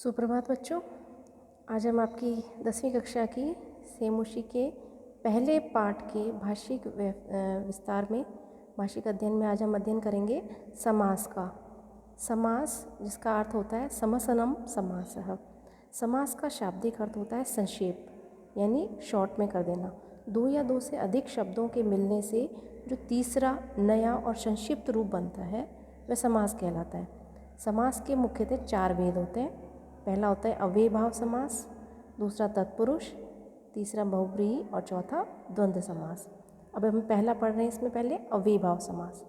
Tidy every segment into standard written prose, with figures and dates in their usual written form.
सुप्रभात बच्चों। आज हम आपकी 10वीं कक्षा की सेमुशी के पहले पाठ के भाषिक विस्तार में भाषिक अध्ययन में आज हम अध्ययन करेंगे समास का। समास जिसका अर्थ होता है समसनम समासः। समास का शाब्दिक अर्थ होता है संक्षेप, यानी शॉर्ट में कर देना। दो या दो से अधिक शब्दों के मिलने से जो तीसरा नया और संक्षिप्त रूप बनता है वह समास कहलाता है। समास के मुख्यतः 4 भेद होते हैं। पहला होता है अव्ययभाव समास, दूसरा तत्पुरुष, तीसरा बहुब्रीहि और चौथा द्वंद्व समास। अब हम पहला पढ़ रहे हैं। इसमें पहले अव्ययभाव समास।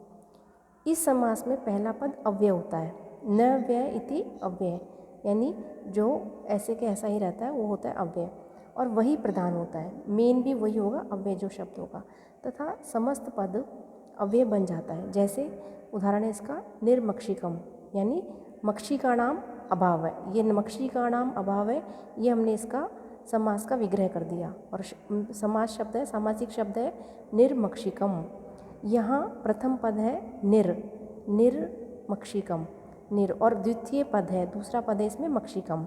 इस समास में पहला पद अव्यय होता है। न व्यय इति अव्यय, यानी जो ऐसे के ऐसा ही रहता है वो होता है अव्यय, और वही प्रधान होता है। मेन भी वही होगा, अव्यय जो शब्द होगा, तथा समस्त पद अव्यय बन जाता है। जैसे उदाहरण है इसका निर्मक्षिकम, यानी मक्षिकाणाम अभाव है। ये मक्षिकाणाम अभाव है, ये हमने इसका समास का विग्रह कर दिया। और समास शब्द है, सामासिक शब्द है निर्मक्षिकम। यहाँ प्रथम पद है निर्मक्षिकम, निर, और द्वितीय पद है, दूसरा पद है इसमें मक्षिकम।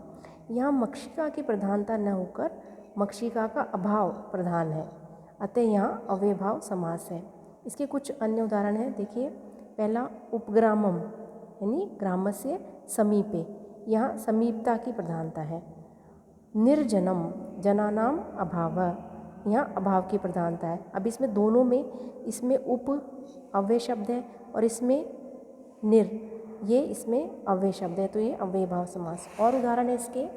यहाँ मक्षिका की प्रधानता न होकर मक्षिका का अभाव प्रधान है, अतः यहाँ अव्ययभाव समास है। इसके कुछ अन्य उदाहरण हैं, देखिए। पहला उपग्रामम, यानी ग्रामस्य समीपे, यहाँ समीपता की प्रधानता है। निर्जनम, जनानाम अभाव, यहाँ अभाव की प्रधानता है। अब इसमें दोनों में, इसमें उप अव्यय शब्द है और इसमें निर, ये इसमें अव्यय शब्द है, तो ये अव्ययभाव समास। और उदाहरण है इसके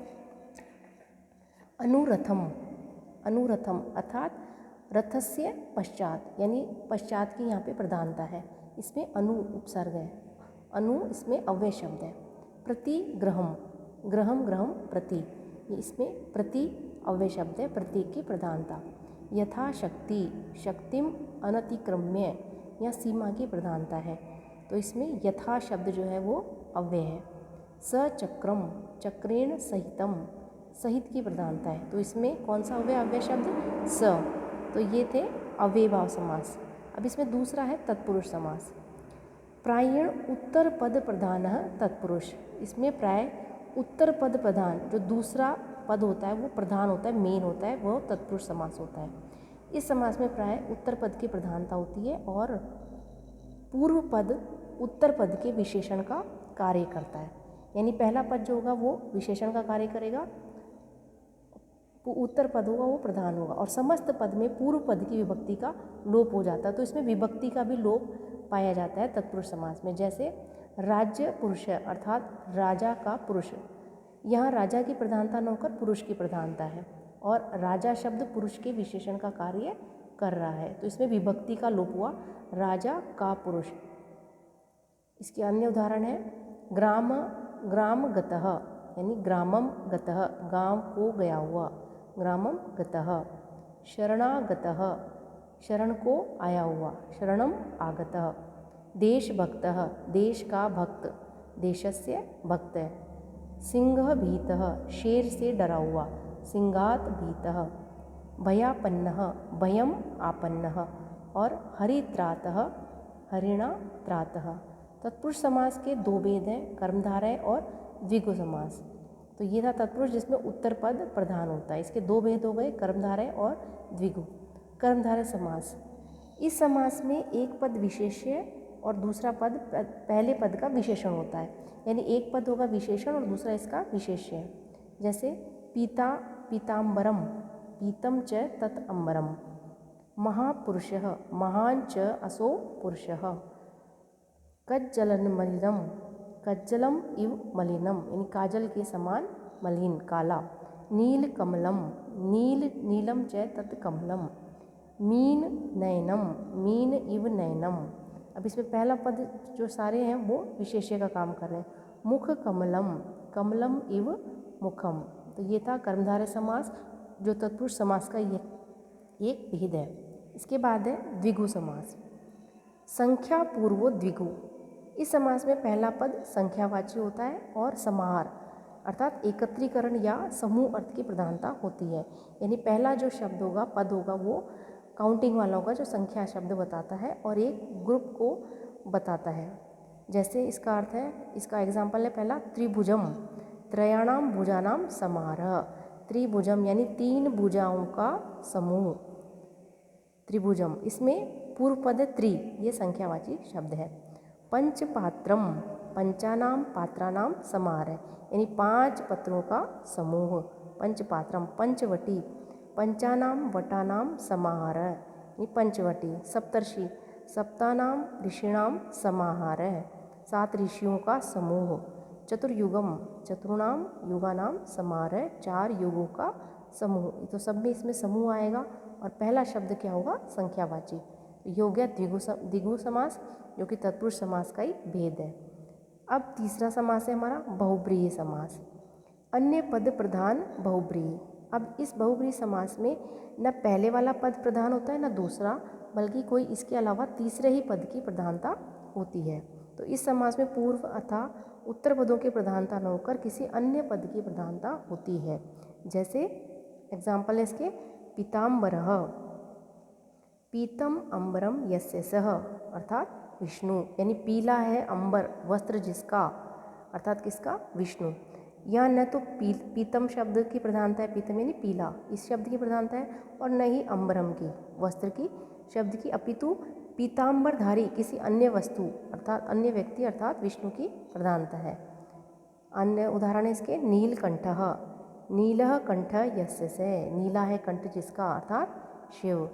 अनुरथम, अनुरथम अर्थात रथस्य पश्चात, यानी पश्चात की यहाँ पे प्रधानता है। इसमें अनु उपसर्ग है, अनु इसमें अव्यय शब्द है। प्रतिग्रहम, ग्रहम ग्रहम प्रति, ये इसमें प्रति अव्यय शब्द है, प्रतीक की प्रधानता। यथाशक्ति, शक्तिम अनतिक्रम्य, या सीमा की प्रधानता है, तो इसमें यथा शब्द जो है वो अव्यय है। सचक्रम, चक्रेण सहितम, सहित की प्रधानता है, तो इसमें कौन सा अव्यय, अव्यय शब्द स, तो ये थे अव्ययभाव समास। अब इसमें दूसरा है तत्पुरुष समास। प्रायण उत्तर पद प्रधान तत्पुरुष, इसमें प्राय उत्तर पद प्रधान, जो दूसरा पद होता है वो प्रधान होता है, मेन होता है, वो तत्पुरुष समास होता है। इस समास में प्राय उत्तर पद की प्रधानता होती है और पूर्व पद उत्तर पद के विशेषण का कार्य करता है। यानी पहला पद जो होगा वो विशेषण का कार्य करेगा, उत्तर पद होगा वो प्रधान होगा, और समस्त पद में पूर्व पद की विभक्ति का लोप हो जाता है, तो इसमें विभक्ति का भी लोप पाया जाता है तत्पुरुष समास में। जैसे राज्य पुरुष, अर्थात राजा का पुरुष, यहाँ राजा की प्रधानता न होकर पुरुष की प्रधानता है, और राजा शब्द पुरुष के विशेषण का कार्य कर रहा है, तो इसमें विभक्ति का लोप हुआ, राजा का पुरुष। इसके अन्य उदाहरण है ग्राम, ग्राम गतः, यानी ग्रामम गतः, गांव को गया हुआ, ग्रामम गतः। शरणागतः, शरण को आया हुआ, शरणम आगतः। देशभक्तः, देश का भक्त, देशस्य भक्त है। सिंह भीतः, शेर से डरा हुआ, सिंहात भीतः। भयापन्नः, भयम आपन्नः। और हरित्रातः, हरिणा त्रातः। तत्पुरुष समास के 2 भेद हैं, कर्मधारय और द्विगु समास। तो ये था तत्पुरुष जिसमें उत्तर पद प्रधान होता है। इसके 2 भेद हो गए, कर्मधारय और द्विगु। कर्मधारय समास, इस समास में एक पद विशेष्य और दूसरा पद पहले पद का विशेषण होता है, यानी एक पद होगा विशेषण और दूसरा इसका विशेष्य है। जैसे पीता पीताम्बरम, पीतम च तत् अम्बरम। महापुरुषः, महान च असो पुरुषः। कज्जलन मलिनम, कज्जलम इव मलिनम, यानी काजल के समान मलिन, काला। नील कमलम, नील नीलम च तत् कमलम। मीन नयनम, मीन इव नयनम। अब इसमें पहला पद जो सारे हैं वो विशेष्य का काम कर रहे हैं। मुख कमलम, कमलम इव मुखम। तो ये था कर्मधारय समास, जो तत्पुरुष समास का ये एक भेद है। इसके बाद है द्विगु समास। संख्या पूर्वो द्विगु, इस समास में पहला पद संख्यावाची होता है और समाहार अर्थात एकत्रीकरण या समूह अर्थ की प्रधानता होती है। यानी पहला जो शब्द होगा, पद होगा, वो काउंटिंग वाला होगा, जो संख्या शब्द बताता है और एक ग्रुप को बताता है। जैसे इसका अर्थ है, इसका एग्जाम्पल है पहला त्रिभुजम, त्रयाणाम भुजानाम समारः, त्रिभुजम यानी 3 भुजाओं का समूह, त्रिभुजम, इसमें पूर्व पद त्रि, ये संख्यावाची शब्द है। पंचपात्रम, पंचानाम पात्रानाम समारः, यानी 5 पत्रों का समूह, पंचपात्रम। पंचवटी, पंचानाम वटानाम समाहारः, यानी पंचवटी। सप्तर्षि, सप्तानाम ऋषीणाम समाहारः, 7 ऋषियों का समूह। चतुर्युगम, चतुर्णाम युगानाम समारः, 4 युगों का समूह। तो सब में इसमें समूह आएगा और पहला शब्द क्या होगा, संख्यावाची। ये हो गया द्विगु समास, जो कि तत्पुरुष समास का ही भेद है। अब तीसरा समास है हमारा बहुब्रीहि समास, अन्य पद प्रधान बहुब्रीहि। अब इस बहुब्रीहि समास में न पहले वाला पद प्रधान होता है न दूसरा, बल्कि कोई इसके अलावा तीसरे ही पद की प्रधानता होती है। तो इस समास में पूर्व अथा उत्तर पदों की प्रधानता न होकर किसी अन्य पद की प्रधानता होती है। जैसे एग्जाम्पल है इसके, पीताम्बरः, पीतम अंबरम यस्य सः, अर्थात विष्णु, यानी पीला है अंबर वस्त्र जिसका, अर्थात किसका, विष्णु। यहाँ न तो पीतम शब्द की प्रधानता है, पीतम यानी पीला, इस शब्द की प्रधानता है, और न ही अंबरम की, वस्त्र की शब्द की, अपितु पीताम्बरधारी किसी अन्य वस्तु अर्थात अन्य व्यक्ति अर्थात विष्णु की प्रधानता है। अन्य उदाहरण है इसके, नीलकंठः, नीलः कंठ यस्य से, नीला है कंठ जिसका, अर्थात शिव।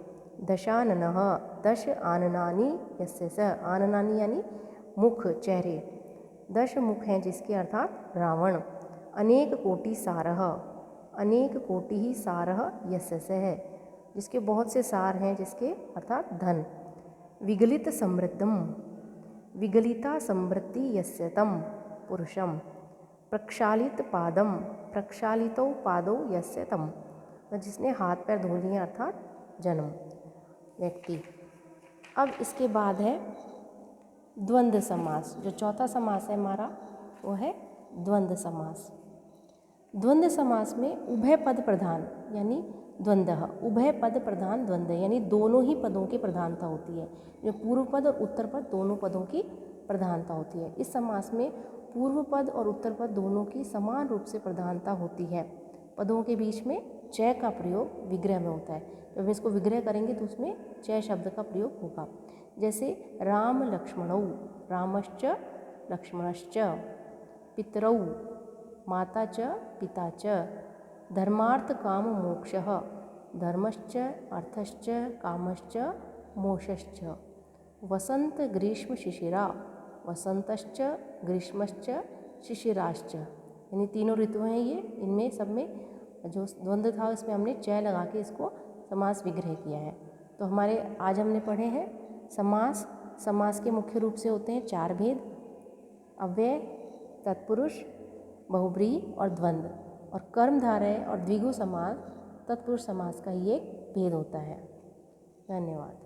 दशाननः, दश आननानि यस्य स, आननानि यानी मुख, चेहरे, 10 मुख हैं जिसके, अर्थात रावण। अनेक कोटि सारः, अनेक कोटि ही सारः यस्य से है, जिसके बहुत से सार हैं जिसके, अर्थात धन। विगलित समृद्धम, विगलिता समृद्धि यस्य तम पुरुषम। प्रक्षालित पादम, प्रक्षालितो पादो यस्य तम, जिसने हाथ पैर धो लिए, अर्थात जन्म, व्यक्ति। अब इसके बाद है द्वंद्व समास, जो चौथा समास है हमारा वो है द्वंद्व समास। द्वंद्व समास में उभय पद प्रधान यानी द्वंद्व, उभय पद प्रधान द्वंद्व, यानी दोनों ही पदों की प्रधानता होती है, जो पूर्व पद और उत्तर पद दोनों पदों की प्रधानता होती है। इस समास में पूर्व पद और उत्तर पद दोनों की समान रूप से प्रधानता होती है। पदों के बीच में च का प्रयोग विग्रह में होता है, जब हम इसको विग्रह करेंगे तो उसमें च शब्द का प्रयोग होगा। जैसे राम लक्ष्मणौ, रामश्च लक्ष्मणश्च, पितरौ, माता च पिता च, धर्मार्थ काम मोक्षः, धर्मश्च अर्थश्च कामश्च मोक्षश्च, वसंत ग्रीष्म शिशिरा, वसंतश्च ग्रीष्मश्च शिशिराश्च, यानी तीनों ऋतु हैं ये, इनमें सब में जो द्वंद्व था इसमें हमने च लगा के इसको समास विग्रह किया है। तो हमारे आज हमने पढ़े हैं समास। समास के मुख्य रूप से होते हैं 4 भेद, अव्यय, तत्पुरुष, बहुब्रीहि और द्वंद्व, और कर्मधारय और द्विगु समास तत्पुरुष समास का ही एक भेद होता है। धन्यवाद।